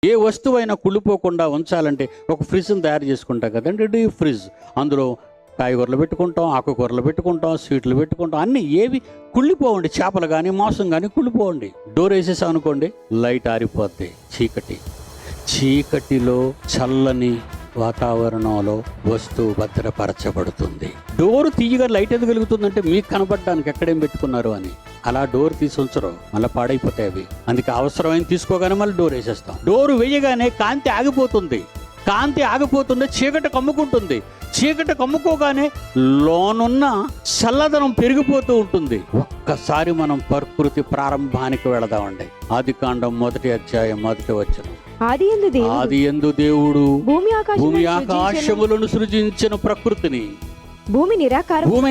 ఏ వస్తువైనా కుళ్ళిపోకుండా ఉంచాలంటే ఒక ఫ్రిడ్జ్ని తయారు చేసుకుంటాం కదండి, డీప్ ఫ్రిడ్జ్. అందులో కాయగూరలు పెట్టుకుంటాం, ఆకుకూరలు పెట్టుకుంటాం, స్వీట్లు పెట్టుకుంటాం. అన్నీ ఏవి కుళ్ళిపోవండి. చేపలు కానీ మాంసం కానీ కుళ్ళిపోవండి. డోర్ వేసేసాం అనుకోండి, లైట్ ఆరిపోద్ది. చీకటిలో చల్లని వాతావరణంలో వస్తువు భద్రపరచబడుతుంది. డోరు తీయగా లైట్ ఎందుకు వెలుగుతుందంటే మీకు కనబడడానికి ఎక్కడేం పెట్టుకున్నారు అని. అలా డోర్ తీసి ఉంచరు, మళ్ళీ పాడైపోతాయి అవి. అందుకే అవసరమైన తీసుకోగానే మళ్ళీ డోర్ వేసేస్తాం. డోరు వేయగానే కాంతి ఆగిపోతుంది. చీకటి కమ్ముకుంటుంది. చీకటి కమ్ముకోగానే లోనున్న చల్లదనం పెరిగిపోతూ ఉంటుంది. ఒక్కసారి మనం ప్రకృతి ప్రారంభానికి వెళదామండి. ఆదికాండం 1వ అధ్యాయం 1వ వచనం. ఆదియందు దేవుడు భూమి ఆకాశములను సృజించిన ప్రకృతిని. భూమి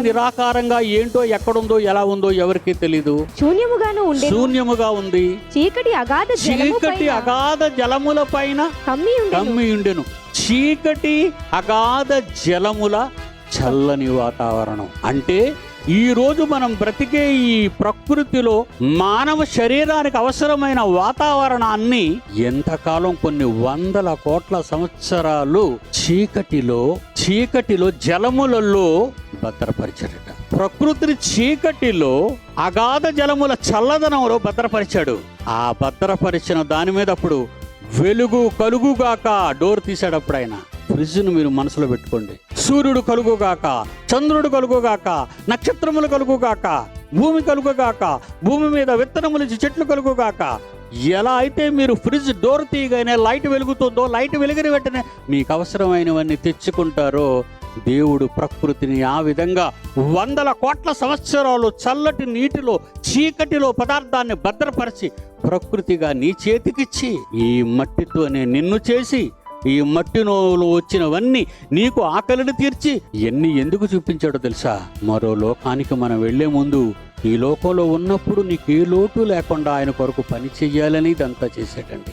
నిరాకారంగా ఏంటో, ఎక్కడుందో, ఎలా ఉందో ఎవరికి తెలీదు. శూన్యముగా ఉంది. చీకటి అగాధ జలముల పైన కమ్మి ఉండెను. చీకటి అగాధ జలముల చల్లని వాతావరణం. అంటే ఈ రోజు మనం బ్రతికే ఈ ప్రకృతిలో మానవ శరీరానికి అవసరమైన వాతావరణాన్ని ఎంతకాలం, కొన్ని వందల కోట్ల సంవత్సరాలు చీకటిలో జలములలో భద్రపరిచాడట. ప్రకృతిని చీకటిలో అగాధ జలముల చల్లదనంలో భద్రపరిచాడు. ఆ భద్రపరిచిన దాని మీద అప్పుడు వెలుగు కలుగుగాక డోర్ తీసాడప్పుడు ఆయన. ఫ్రిడ్జ్ను మీరు మనసులో పెట్టుకోండి. సూర్యుడు కలుగుగాక, చంద్రుడు కలుగుగాక, నక్షత్రములు కలుగుగాక, భూమి కలుగుగాక, భూమి మీద విత్తనములు చెట్లు కలుగుగాక. ఎలా అయితే మీరు ఫ్రిడ్జ్ డోర్ తీయగానే లైట్ వెలుగుతుందో, లైట్ వెలిగిన వెంటనే మీకు అవసరమైనవన్నీ తెచ్చుకుంటారో, దేవుడు ప్రకృతిని ఆ విధంగా వందల కోట్ల సంవత్సరాలు చల్లటి నీటిలో, చీకటిలో పదార్థాన్ని భద్రపరిచి ప్రకృతిగా నీ చేతికిచ్చి, ఈ మట్టితోనే నిన్ను చేసి, ఈ మట్టిలో వచ్చినవన్నీ నీకు ఆకలిని తీర్చి ఎన్ని ఎందుకు చూపించాడో తెలుసా? మరో లోకానికి మనం వెళ్లే ముందు ఈ లోకంలో ఉన్నప్పుడు నీకు ఏ లోటు లేకుండా ఆయన కొరకు పని చెయ్యాలని ఇదంతా చేశాడండి.